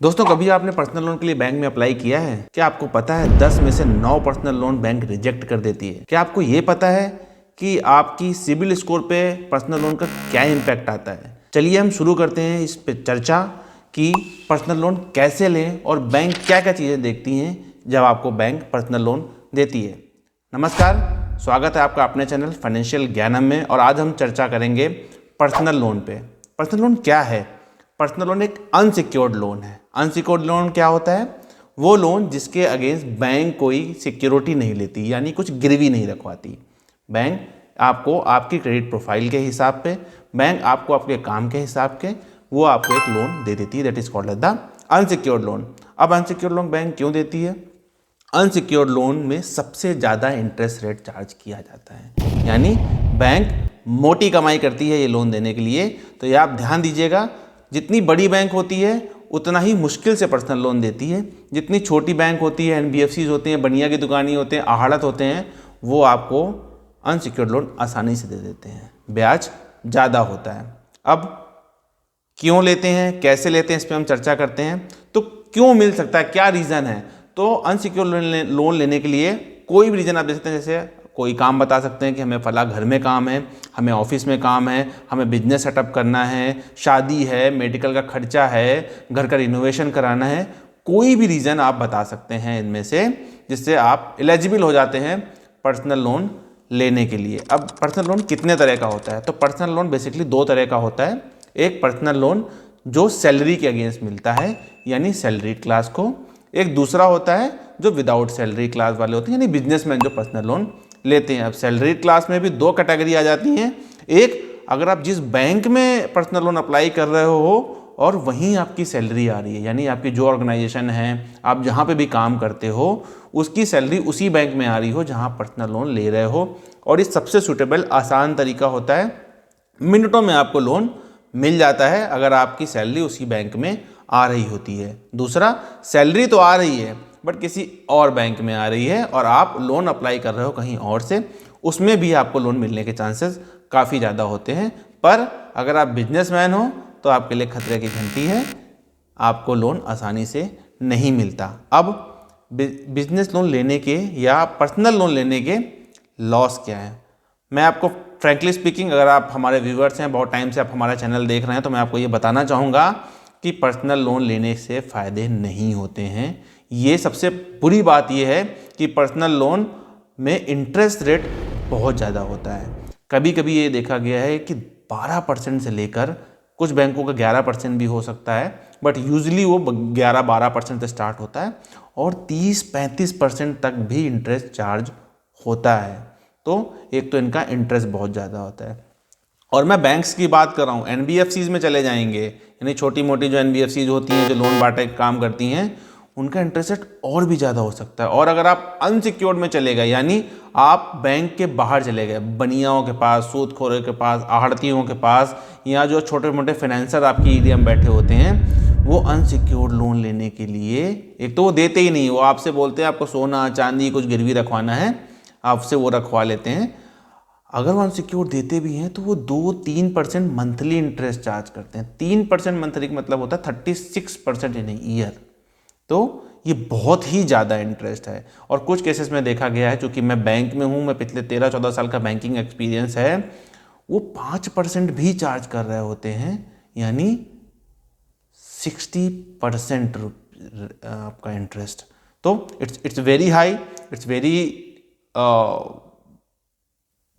दोस्तों, कभी आपने पर्सनल लोन के लिए बैंक में अप्लाई किया है? क्या आपको पता है 10 में से 9 पर्सनल लोन बैंक रिजेक्ट कर देती है? क्या आपको ये पता है कि आपकी सिबिल स्कोर पे पर्सनल लोन का क्या इम्पैक्ट आता है? चलिए हम शुरू करते हैं इस पे चर्चा कि पर्सनल लोन कैसे लें और बैंक क्या क्या चीज़ें देखती हैं जब आपको बैंक पर्सनल लोन देती है। नमस्कार, स्वागत है आपका अपने चैनल फाइनेंशियल ज्ञानम में। और आज हम चर्चा करेंगे पर्सनल लोन पे। पर्सनल लोन क्या है? पर्सनल लोन एक अनसिक्योर्ड लोन है। अनसिक्योर्ड लोन क्या होता है? वो लोन जिसके अगेंस्ट बैंक कोई सिक्योरिटी नहीं लेती, यानी कुछ गिरवी नहीं रखवाती। बैंक आपको आपकी क्रेडिट प्रोफाइल के हिसाब पे, बैंक आपको आपके काम के हिसाब के वो आपको एक लोन दे देती है। That is called the unsecured loan. अब अनसिक्योर्ड लोन बैंक क्यों देती है? अनसिक्योर्ड लोन में सबसे ज़्यादा इंटरेस्ट रेट चार्ज किया जाता है, यानी बैंक मोटी कमाई करती है ये लोन देने के लिए। तो ये आप ध्यान दीजिएगा, जितनी बड़ी बैंक होती है उतना ही मुश्किल से पर्सनल लोन देती है। जितनी छोटी बैंक होती है, एनबीएफसीज होते हैं, बनिया की दुकानी होते हैं, आहड़त होते हैं, वो आपको अनसिक्योर्ड लोन आसानी से दे देते हैं। ब्याज ज़्यादा होता है। अब क्यों लेते हैं, कैसे लेते हैं, इस पर हम चर्चा करते हैं। तो क्यों मिल सकता है, क्या रीज़न है? तो अनसिक्योर्ड लोन लेने के लिए कोई भी रीज़न आप दे सकते हैं। जैसे कोई काम बता सकते हैं कि हमें फला घर में काम है, हमें ऑफिस में काम है, हमें बिजनेस सेटअप करना है, शादी है, मेडिकल का खर्चा है, घर का रिनोवेशन कराना है। कोई भी रीज़न आप बता सकते हैं इनमें से, जिससे आप एलिजिबल हो जाते हैं पर्सनल लोन लेने के लिए। अब पर्सनल लोन कितने तरह का होता है? तो पर्सनल लोन बेसिकली दो तरह का होता है। एक पर्सनल लोन जो सैलरी के अगेंस्ट मिलता है, यानी सैलरी क्लास को। एक दूसरा होता है जो विदाउट सैलरी क्लास वाले होते हैं, यानी बिजनेसमैन जो पर्सनल लोन लेते हैं। अब सैलरी क्लास में भी दो कैटेगरी आ जाती हैं। एक, अगर आप जिस बैंक में पर्सनल लोन अप्लाई कर रहे हो और वहीं आपकी सैलरी आ रही है, यानी आपकी जो ऑर्गेनाइजेशन है, आप जहाँ पे भी काम करते हो, उसकी सैलरी उसी बैंक में आ रही हो जहाँ पर्सनल लोन ले रहे हो। और इस सबसे सूटेबल आसान तरीका होता है, मिनटों में आपको लोन मिल जाता है अगर आपकी सैलरी उसी बैंक में आ रही होती है। दूसरा, सैलरी तो आ रही है बट किसी और बैंक में आ रही है और आप लोन अप्लाई कर रहे हो कहीं और से, उसमें भी आपको लोन मिलने के चांसेस काफ़ी ज़्यादा होते हैं। पर अगर आप बिजनेसमैन हो तो आपके लिए खतरे की घंटी है, आपको लोन आसानी से नहीं मिलता। अब बिजनेस लोन लेने के या पर्सनल लोन लेने के लॉस क्या है? मैं आपको फ्रैंकली स्पीकिंग, अगर आप हमारे व्यूवर्स हैं, बहुत टाइम से आप हमारा चैनल देख रहे हैं, तो मैं आपको ये बताना चाहूँगा कि पर्सनल लोन लेने से फ़ायदे नहीं होते हैं। ये सबसे बुरी बात ये है कि पर्सनल लोन में इंटरेस्ट रेट बहुत ज़्यादा होता है। कभी कभी ये देखा गया है कि 12% से लेकर कुछ बैंकों का 11% भी हो सकता है, बट यूजली वो 11-12% से स्टार्ट होता है और 30-35% तक भी इंटरेस्ट चार्ज होता है। तो एक तो इनका इंटरेस्ट बहुत ज़्यादा होता है। और मैं बैंक्स की बात कर रहा हूँ, एनबीएफसीज में चले जाएंगे, यानी छोटी मोटी जो एनबीएफसीज होती हैं, जो लोन बांटे काम करती हैं, उनका इंटरेस्ट रेट और भी ज़्यादा हो सकता है। और अगर आप अनसिक्योर्ड में चले गए, यानी आप बैंक के बाहर चले गए, बनियाओं के पास, सूदखोरों के पास, आहड़तियों के पास, या जो छोटे मोटे फाइनेंसर आपकी एरिया में बैठे होते हैं, वो अनसिक्योर्ड लोन लेने के लिए, एक तो वो देते ही नहीं, वो आपसे बोलते हैं आपको सोना चांदी कुछ गिरवी रखवाना है, आपसे वो रखवा लेते हैं। अगर वो अनसिक्योर देते भी हैं तो वो 2-3% मंथली इंटरेस्ट चार्ज करते हैं। 3% मंथली का मतलब होता है 36% इन ईयर। तो ये बहुत ही ज़्यादा इंटरेस्ट है। और कुछ केसेस में देखा गया है, चूँकि मैं बैंक में हूँ, मैं पिछले 13-14 साल का बैंकिंग एक्सपीरियंस है, वो 5% भी चार्ज कर रहे होते हैं, यानी 60% आपका इंटरेस्ट। तो it's very high, it's very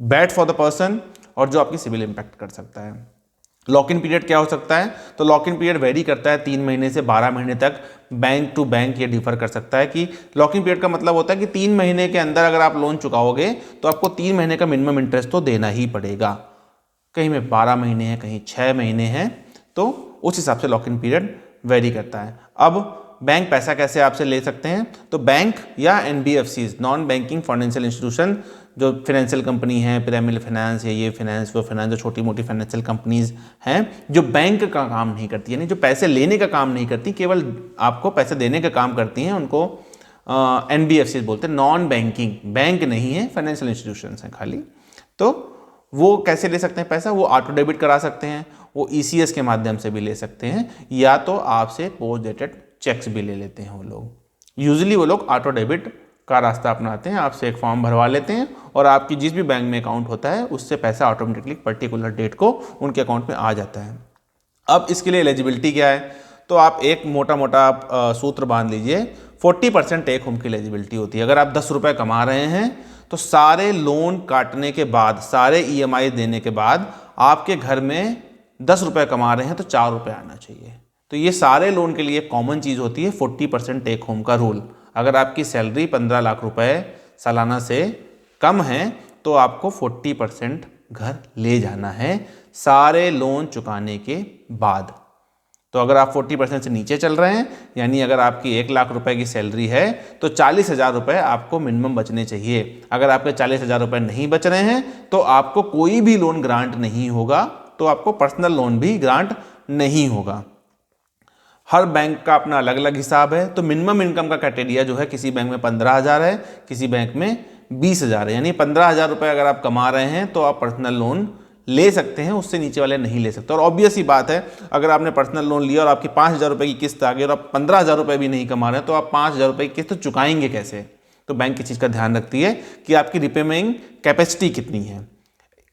bad for the person, और जो आपकी सिविल इम्पैक्ट कर सकता है। लॉक इन पीरियड क्या हो सकता है? तो लॉक इन पीरियड वेरी करता है, 3 महीने से 12 महीने तक, बैंक टू बैंक ये डिफर कर सकता है। कि लॉक इन पीरियड का मतलब होता है कि 3 महीने के अंदर अगर आप लोन चुकाओगे तो आपको 3 महीने का मिनिमम इंटरेस्ट तो देना ही पड़ेगा। कहीं में 12 महीने हैं, कहीं 6 महीने हैं, तो उस हिसाब से लॉक इन पीरियड वेरी करता है। अब बैंक पैसा कैसे आपसे ले सकते हैं? तो बैंक या NBFCs, non banking financial institution, जो फाइनेंशियल कंपनी है, पिरामिड फाइनेंस या ये फाइनेंस वो फाइनेंस, जो छोटी मोटी फाइनेंशियल कंपनीज हैं जो बैंक का काम नहीं करती, यानी जो पैसे लेने का काम नहीं करती, केवल आपको पैसे देने का काम करती हैं, उनको एनबीएफसीज बोलते हैं। नॉन बैंकिंग, बैंक नहीं है, फाइनेंशियल इंस्टीट्यूशंस हैं खाली। तो वो कैसे ले सकते हैं पैसा? वो ऑटो डेबिट करा सकते हैं, वो ईसीएस के माध्यम से भी ले सकते हैं, या तो आपसे पोस्ट डेटेड चेक्स भी ले लेते हैं वो लोग। यूजुअली वो लोग ऑटो डेबिट का रास्ता अपनाते हैं, आपसे एक फॉर्म भरवा लेते हैं और आपकी जिस भी बैंक में अकाउंट होता है उससे पैसा ऑटोमेटिकली पर्टिकुलर डेट को उनके अकाउंट में आ जाता है। अब इसके लिए एलिजिबिलिटी क्या है, तो आप एक मोटा मोटा सूत्र बांध लीजिए, 40% टेक होम की एलिजिबिलिटी होती है। अगर आप 10 रुपये कमा रहे हैं तो सारे लोन काटने के बाद, सारे EMI देने के बाद आपके घर में 10 रुपये कमा रहे हैं तो 4 रुपये आना चाहिए। तो ये सारे लोन के लिए कॉमन चीज़ होती है 40% टेक होम का रूल। अगर आपकी सैलरी 15 लाख रुपए सालाना से कम है तो आपको 40% घर ले जाना है सारे लोन चुकाने के बाद। तो अगर आप 40% से नीचे चल रहे हैं, यानी अगर आपकी 1 लाख रुपए की सैलरी है तो 40,000 रुपये आपको मिनिमम बचने चाहिए। अगर आपके 40,000 रुपये नहीं बच रहे हैं तो आपको कोई भी लोन ग्रांट नहीं होगा, तो आपको पर्सनल लोन भी ग्रांट नहीं होगा। हर बैंक का अपना अलग अलग हिसाब है। तो मिनिमम इनकम का क्राइटेरिया जो है, किसी बैंक में 15,000 है, किसी बैंक में 20,000 है, यानी 15,000 रुपये अगर आप कमा रहे हैं तो आप पर्सनल लोन ले सकते हैं, उससे नीचे वाले नहीं ले सकते। और ऑब्वियस ही बात है, अगर आपने पर्सनल लोन लिया और आपकी 5,000 रुपये की किस्त आ गई और आप 15,000 रुपये भी नहीं कमा रहे हैं तो आप 5,000 रुपये की किस्त चुकाएंगे कैसे। तो बैंक किस चीज़ का ध्यान रखती है कि आपकी रिपेमेंट कैपेसिटी कितनी है,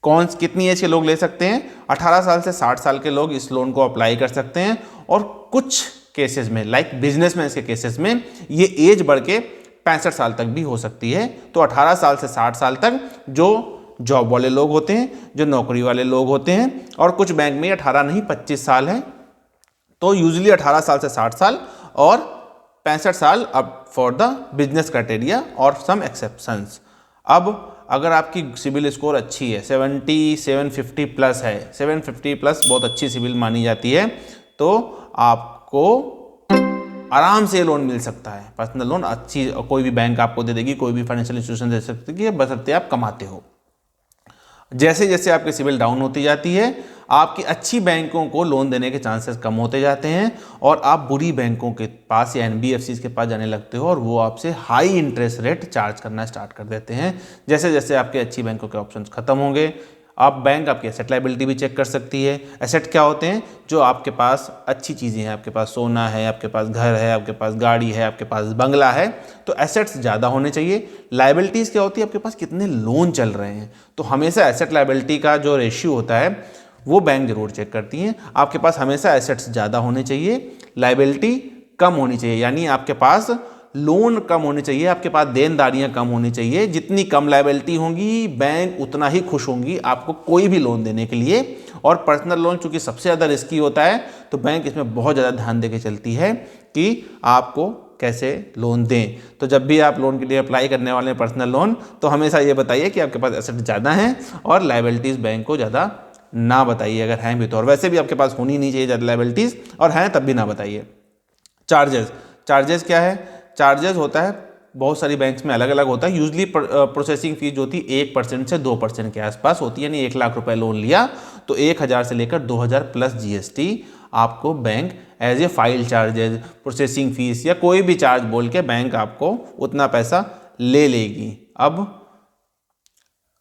कितनी एज के लोग ले सकते हैं। 18 साल से 60 साल के लोग इस लोन को अप्लाई कर सकते हैं और कुछ केसेस में, लाइक बिजनेसमैन के केसेस में, ये एज बढ़ के 65 साल तक भी हो सकती है। तो 18 साल से 60 साल तक जो जॉब वाले लोग होते हैं, जो नौकरी वाले लोग होते हैं, और कुछ बैंक में 18 नहीं 25 साल है, तो यूजुअली 18 साल से 60 साल और 65 साल अब फॉर द बिजनेस क्राइटेरिया और सम एक्सेप्शंस। अब अगर आपकी सिविल स्कोर अच्छी है, 750 प्लस है, 750 प्लस बहुत अच्छी सिविल मानी जाती है, तो आपको आराम से लोन मिल सकता है। पर्सनल लोन अच्छी कोई भी बैंक आपको दे देगी, कोई भी फाइनेंशियल इंस्टीट्यूशन दे सकती है, बशर्ते आप कमाते हो। जैसे जैसे आपकी सिविल डाउन होती जाती है, आपकी अच्छी बैंकों को लोन देने के चांसेस कम होते जाते हैं और आप बुरी बैंकों के पास या NBFCs के पास जाने लगते हो और वो आपसे हाई इंटरेस्ट रेट चार्ज करना स्टार्ट कर देते हैं। जैसे जैसे आपके अच्छी बैंकों के ऑप्शंस खत्म होंगे, आप बैंक आपकी एसेट लाइबिलिटी भी चेक कर सकती है। एसेट क्या होते हैं, जो आपके पास अच्छी चीज़ें हैं, आपके पास सोना है, आपके पास घर है, आपके पास गाड़ी है, आपके पास बंगला है, तो एसेट्स ज़्यादा होने चाहिए। लाइबिलिटीज़ क्या होती है, आपके पास कितने लोन चल रहे हैं। तो हमेशा एसेट लाइबिलिटी का जो रेशियो होता है वो बैंक जरूर चेक करती हैं। आपके पास हमेशा एसेट्स ज़्यादा होने चाहिए, लाइबिलिटी कम होनी चाहिए, यानी आपके पास लोन कम होने चाहिए, आपके पास देनदारियां कम होनी चाहिए। जितनी कम लायबिलिटी होंगी, बैंक उतना ही खुश होंगी आपको कोई भी लोन देने के लिए। और पर्सनल लोन चूंकि सबसे ज़्यादा रिस्की होता है, तो बैंक इसमें बहुत ज़्यादा ध्यान देके चलती है कि आपको कैसे लोन दें। तो जब भी आप लोन के लिए अप्लाई करने वाले हैं पर्सनल लोन, तो हमेशा ये बताइए कि आपके पास एसेट ज़्यादा हैं और लायबिलिटीज़ बैंक को ज़्यादा ना बताइए, अगर हैं भी तो। और वैसे भी आपके पास होनी नहीं चाहिए ज़्यादा लायबिलिटीज़, और हैं तब भी ना बताइए। चार्जेस क्या है, चार्जेस होता है बहुत सारी बैंक्स में अलग अलग होता है। यूजली प्रोसेसिंग फीस जो होती है 1% से 2% के आसपास होती है, यानी 1 लाख रुपए लोन लिया तो 1,000 से लेकर 2,000 प्लस GST आपको bank as a file charges, processing fees या कोई भी चार्ज बोल के बैंक आपको उतना पैसा ले लेगी। अब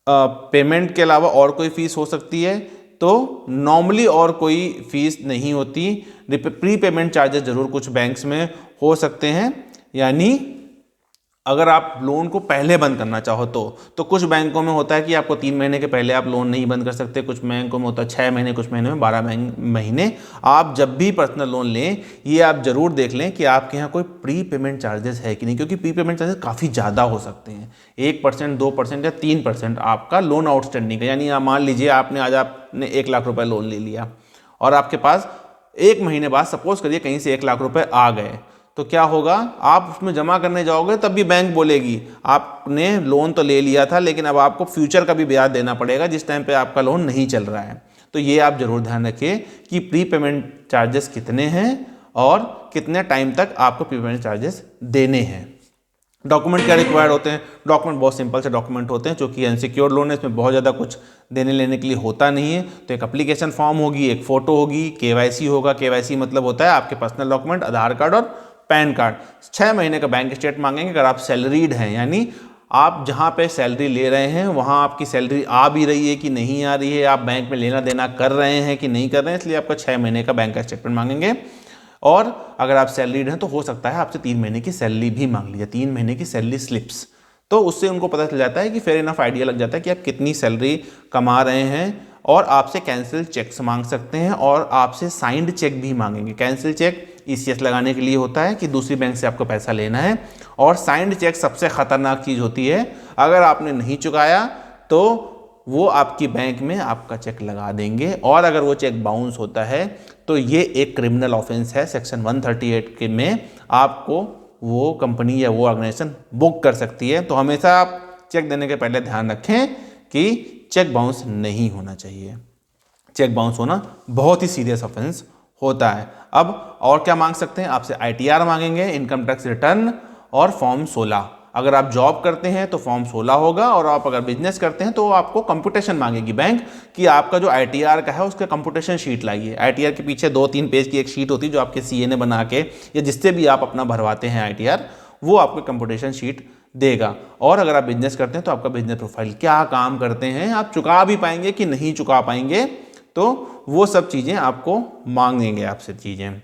पेमेंट के अलावा और कोई फीस हो सकती है, तो नॉर्मली और कोई फीस नहीं होती। प्री पेमेंट चार्जेस जरूर कुछ बैंक्स में हो सकते हैं, यानी अगर आप लोन को पहले बंद करना चाहो तो कुछ बैंकों में होता है कि आपको 3 महीने के पहले आप लोन नहीं बंद कर सकते, कुछ बैंकों में होता है 6 महीने, कुछ महीने में 12 महीने। आप जब भी पर्सनल लोन लें, ये आप जरूर देख लें कि आपके यहाँ कोई प्री पेमेंट चार्जेस है कि नहीं, क्योंकि प्री पेमेंट चार्जेस काफ़ी ज़्यादा हो सकते हैं। 1%, 2% या 3% आपका लोन आउटस्टैंडिंग है। यानी आप मान लीजिए आपने 1 लाख रुपये लोन ले लिया और आपके पास 1 महीने बाद सपोज करिए कहीं से 1 लाख रुपये आ गए, तो क्या होगा, आप उसमें जमा करने जाओगे तब भी बैंक बोलेगी आपने लोन तो ले लिया था, लेकिन अब आपको फ्यूचर का भी ब्याज देना पड़ेगा जिस टाइम पे आपका लोन नहीं चल रहा है। तो ये आप जरूर ध्यान रखिए कि प्री पेमेंट चार्जेस कितने हैं और कितने टाइम तक आपको प्री पेमेंट चार्जेस देने हैं। डॉक्यूमेंट क्या रिक्वायर्ड होते हैं, डॉक्यूमेंट बहुत सिंपल से डॉक्यूमेंट होते हैं, क्योंकि अनसिक्योर्ड लोन है, इसमें बहुत ज़्यादा कुछ देने लेने के लिए होता नहीं है। तो एक एप्लीकेशन फॉर्म होगी, एक फ़ोटो होगी, KYC होगा। KYC मतलब होता है आपके पर्सनल डॉक्यूमेंट, आधार कार्ड और पैन कार्ड। 6 महीने का बैंक स्टेट मांगेंगे अगर आप सैलरीड हैं, यानी आप जहाँ पे सैलरी ले रहे हैं वहाँ आपकी सैलरी आ भी रही है कि नहीं आ रही है, आप बैंक में लेना देना कर रहे हैं कि नहीं कर रहे हैं, इसलिए आपका 6 महीने का बैंक का स्टेटमेंट मांगेंगे। और अगर आप सैलरीड हैं तो हो सकता है आपसे 3 महीने की सैलरी भी मांग ली जाए, 3 महीने की सैलरी स्लिप्स। तो उससे उनको पता चल जाता है कि फेयर इनफ आइडिया लग जाता है कि आप कितनी सैलरी कमा रहे हैं, और आपसे कैंसिल चेक्स मांग सकते हैं और आपसे साइंड चेक भी मांगेंगे। कैंसिल चेक ईसीएस लगाने के लिए होता है कि दूसरी बैंक से आपको पैसा लेना है, और साइंड चेक सबसे खतरनाक चीज़ होती है। अगर आपने नहीं चुकाया तो वो आपकी बैंक में आपका चेक लगा देंगे, और अगर वो चेक बाउंस होता है तो ये एक क्रिमिनल ऑफेंस है। सेक्शन 138 के में आपको वो कंपनी या वो ऑर्गेनाइजेशन बुक कर सकती है। तो हमेशा आप चेक देने के पहले ध्यान रखें कि चेक बाउंस नहीं होना चाहिए। चेक बाउंस होना बहुत ही सीरियस ऑफेंस होता है। अब और क्या मांग सकते हैं, आपसे आईटीआर मांगेंगे, इनकम टैक्स रिटर्न, और फॉर्म 16। अगर आप जॉब करते हैं तो फॉर्म 16 होगा, और आप अगर बिजनेस करते हैं तो आपको कंप्यूटेशन मांगेगी बैंक कि आपका जो आईटीआर का है उसका कंप्यूटेशन शीट लाइए। आईटीआर के पीछे 2-3 पेज की एक शीट होती है जो आपके सीए ने बना के या जिससे भी आप अपना भरवाते हैं आईटीआर, वो आपको कंप्यूटेशन शीट देगा। और अगर आप बिजनेस करते हैं तो आपका बिजनेस प्रोफाइल, क्या काम करते हैं, आप चुका भी पाएंगे कि नहीं चुका पाएंगे, तो वो सब चीज़ें आपको मांगेंगे आपसे चीज़ें।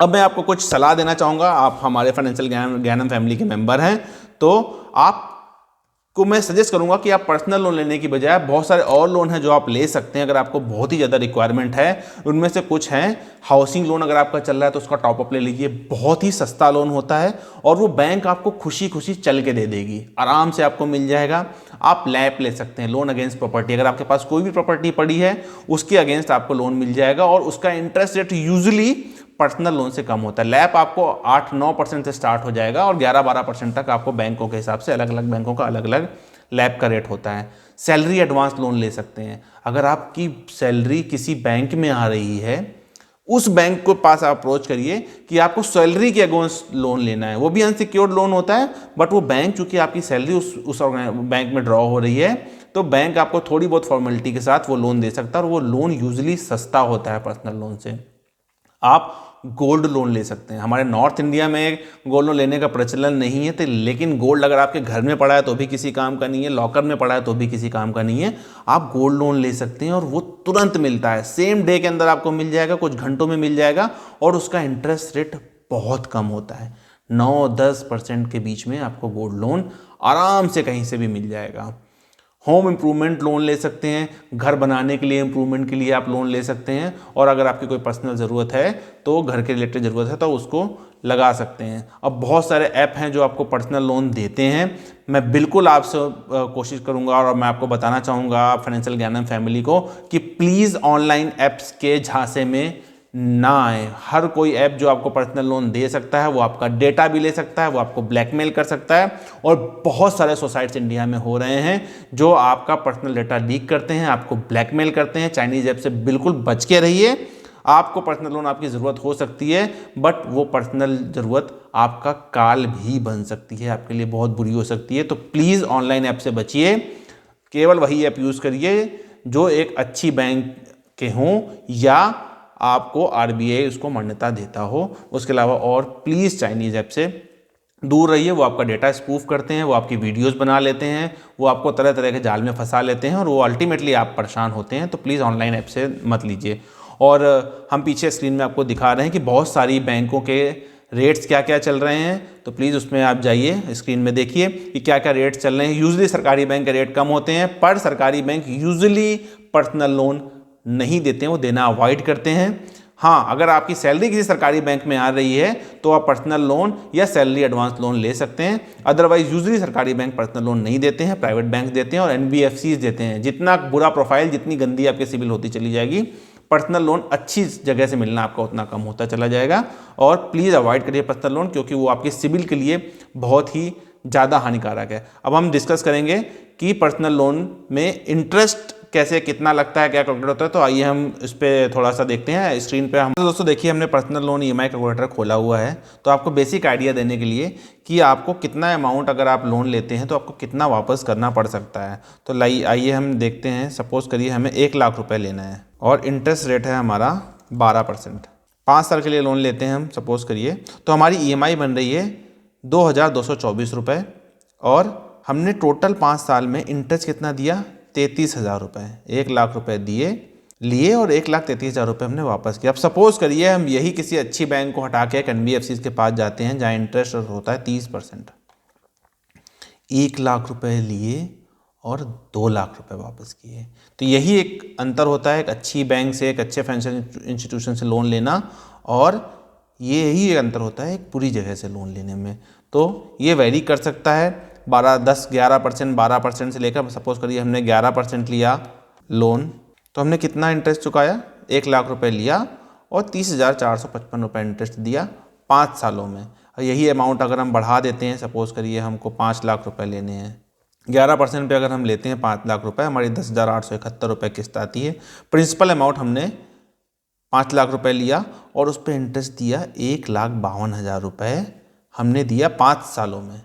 अब मैं आपको कुछ सलाह देना चाहूँगा। आप हमारे फाइनेंशियल ज्ञानम फैमिली के मेंबर हैं, तो आपको मैं सजेस्ट करूँगा कि आप पर्सनल लोन लेने की बजाय बहुत सारे और लोन हैं जो आप ले सकते हैं अगर आपको बहुत ही ज़्यादा रिक्वायरमेंट है। उनमें से कुछ हैं हाउसिंग लोन, अगर आपका चल रहा है तो उसका टॉपअप ले लीजिए, बहुत ही सस्ता लोन होता है और वो बैंक आपको खुशी खुशी चल के दे देगी, आराम से आपको मिल जाएगा। आप लैप ले सकते हैं, लोन अगेंस्ट प्रॉपर्टी, अगर आपके पास कोई भी प्रॉपर्टी पड़ी है उसके अगेंस्ट आपको लोन मिल जाएगा, और उसका interest rate usually personal loan से कम होता है। लैप आपको 8-9% से स्टार्ट हो जाएगा और 11-12% तक आपको बैंकों के हिसाब से, अलग अलग बैंकों का अलग अलग लैप का रेट होता है। सैलरी एडवांस लोन ले सकते हैं, अगर आपकी सैलरी किसी बैंक में आ रही है उस बैंक को पास आप अप्रोच करिए कि आपको सैलरी के अगेंस्ट लोन लेना है। वो भी अनसिक्योर्ड लोन होता है, बट वो बैंक चूंकि आपकी सैलरी उस बैंक में ड्रॉ हो रही है तो बैंक आपको थोड़ी बहुत फॉर्मेलिटी के साथ वो लोन दे सकता है, और वो लोन यूजुअली सस्ता होता है पर्सनल लोन से। आप गोल्ड लोन ले सकते हैं। हमारे नॉर्थ इंडिया में गोल्ड लोन लेने का प्रचलन नहीं है, तो लेकिन गोल्ड अगर आपके घर में पड़ा है तो भी किसी काम का नहीं है, लॉकर में पड़ा है तो भी किसी काम का नहीं है। आप गोल्ड लोन ले सकते हैं और वो तुरंत मिलता है, सेम डे के अंदर आपको मिल जाएगा, कुछ घंटों में मिल जाएगा, और उसका इंटरेस्ट रेट बहुत कम होता है, 9-10% के बीच में आपको गोल्ड लोन आराम से कहीं से भी मिल जाएगा। होम इम्प्रूवमेंट लोन ले सकते हैं, घर बनाने के लिए, इम्प्रूवमेंट के लिए आप लोन ले सकते हैं, और अगर आपकी कोई पर्सनल ज़रूरत है तो घर के रिलेटेड ज़रूरत है तो उसको लगा सकते हैं। अब बहुत सारे ऐप हैं जो आपको पर्सनल लोन देते हैं। मैं बिल्कुल आपसे कोशिश करूंगा और मैं आपको बताना चाहूँगा फाइनेंशियल ज्ञानम फैमिली को कि प्लीज़ ऑनलाइन ऐप्स के झांसे में ना आए। हर कोई ऐप जो आपको पर्सनल लोन दे सकता है वो आपका डेटा भी ले सकता है, वो आपको ब्लैकमेल कर सकता है, और बहुत सारे सोसाइट्स इंडिया में हो रहे हैं जो आपका पर्सनल डेटा लीक करते हैं, आपको ब्लैकमेल करते हैं। चाइनीज ऐप से बिल्कुल बच के रहिए। आपको पर्सनल लोन आपकी ज़रूरत हो सकती है, बट वो पर्सनल ज़रूरत आपका काल भी बन सकती है, आपके लिए बहुत बुरी हो सकती है। तो प्लीज़ ऑनलाइन ऐप से बचिए, केवल वही ऐप यूज़ करिए जो एक अच्छी बैंक के हों या आपको आरबीआई उसको मान्यता देता हो। उसके अलावा और प्लीज़ चाइनीज़ ऐप से दूर रहिए। वो आपका डेटा स्पूफ करते हैं, वो आपकी वीडियोस बना लेते हैं, वो आपको तरह तरह के जाल में फंसा लेते हैं, और वो अल्टीमेटली आप परेशान होते हैं। तो प्लीज़ ऑनलाइन ऐप से मत लीजिए। और हम पीछे स्क्रीन में आपको दिखा रहे हैं कि बहुत सारी बैंकों के रेट्स क्या क्या चल रहे हैं, तो प्लीज़ उसमें आप जाइए, स्क्रीन में देखिए कि क्या क्या रेट्स चल रहे हैं। यूजुअली सरकारी बैंक के रेट कम होते हैं, पर सरकारी बैंक यूजुअली पर्सनल लोन नहीं देते हैं, वो देना अवॉइड करते हैं। हाँ, अगर आपकी सैलरी किसी सरकारी बैंक में आ रही है तो आप पर्सनल लोन या सैलरी एडवांस लोन ले सकते हैं, अदरवाइज यूजुअली सरकारी बैंक पर्सनल लोन नहीं देते हैं, प्राइवेट बैंक देते हैं और एनबीएफसीज देते हैं। जितना बुरा प्रोफाइल, जितनी गंदी आपकी सिविल होती चली जाएगी, पर्सनल लोन अच्छी जगह से मिलना आपका उतना कम होता चला जाएगा। और प्लीज़ अवॉइड करिए पर्सनल लोन, क्योंकि वो आपके सिविल के लिए बहुत ही ज़्यादा हानिकारक है। अब हम डिस्कस करेंगे कि पर्सनल लोन में इंटरेस्ट कैसे, कितना लगता है, क्या कैलकुलेट होता है। तो आइए हम इस पर थोड़ा सा देखते हैं स्क्रीन पे। हम दोस्तों देखिए, हमने पर्सनल लोन ईएमआई कैलकुलेटर खोला हुआ है, तो आपको बेसिक आइडिया देने के लिए कि आपको कितना अमाउंट अगर आप लोन लेते हैं तो आपको कितना वापस करना पड़ सकता है। तो आइए हम देखते हैं। सपोज़ करिए हमें 1 लाख रुपये लेना है और इंटरेस्ट रेट है हमारा 12%। 5 साल के लिए लोन लेते हैं हम, सपोज़ करिए, तो हमारी ईएमआई बन रही है 2224 रुपये, और हमने टोटल 5 साल में इंटरेस्ट कितना दिया, 33,000 रुपये। 1 लाख रुपए दिए लिए और 1,33,000 रुपये हमने वापस किया। अब सपोज करिए हम यही किसी अच्छी बैंक को हटा के एक NBFC के पास जाते हैं जहाँ इंटरेस्ट होता है 30%। 1,00,000 रुपये लिए और 2,00,000 रुपये वापस किए। तो यही एक अंतर होता है एक अच्छी बैंक से, एक अच्छे फाइनेंशियल इंस्टीट्यूशन से लोन लेना, और ये ही एक अंतर होता है एक पूरी जगह से लोन लेने में। तो ये वेरी कर सकता है 12, 10, 11%, 12% से लेकर, सपोज करिए हमने 11% लिया लोन, तो हमने कितना इंटरेस्ट चुकाया? 1,00,000 रुपये लिया और 30,455 रुपये इंटरेस्ट दिया 5 सालों में। और यही अमाउंट अगर हम बढ़ा देते हैं, सपोज करिए हमको 5,00,000 रुपये लेने हैं, 11% पे अगर हम लेते हैं 5,00,000 रुपये, हमारी 10,871 रुपये किस्त आती है। प्रिंसिपल अमाउंट हमने 5,00,000 रुपये लिया और उस पर इंटरेस्ट दिया 1,52,000 रुपये हमने दिया 5 सालों में।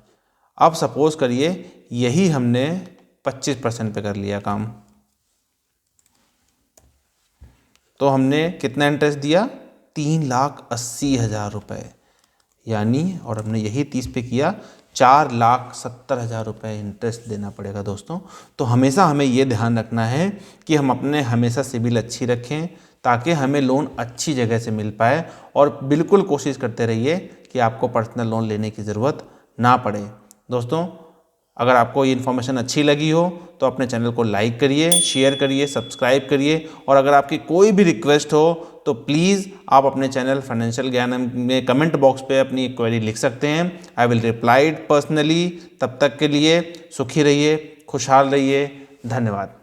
अब सपोज करिए यही हमने 25% पे कर लिया काम, तो हमने कितना इंटरेस्ट दिया? 3,80,000 रुपये, यानी, और हमने यही 30 पे किया, 4,70,000 रुपये इंटरेस्ट देना पड़ेगा दोस्तों। तो हमेशा हमें ये ध्यान रखना है कि हम अपने हमेशा सिबिल अच्छी रखें ताकि हमें लोन अच्छी जगह से मिल पाए, और बिल्कुल कोशिश करते रहिए कि आपको पर्सनल लोन लेने की ज़रूरत ना पड़े। दोस्तों, अगर आपको ये इन्फॉर्मेशन अच्छी लगी हो तो अपने चैनल को लाइक करिए, शेयर करिए, सब्सक्राइब करिए, और अगर आपकी कोई भी रिक्वेस्ट हो तो प्लीज़ आप अपने चैनल फाइनेंशियल ज्ञान में कमेंट बॉक्स पे अपनी क्वेरी लिख सकते हैं। I will reply it personally. तब तक के लिए सुखी रहिए, खुशहाल रहिए। धन्यवाद।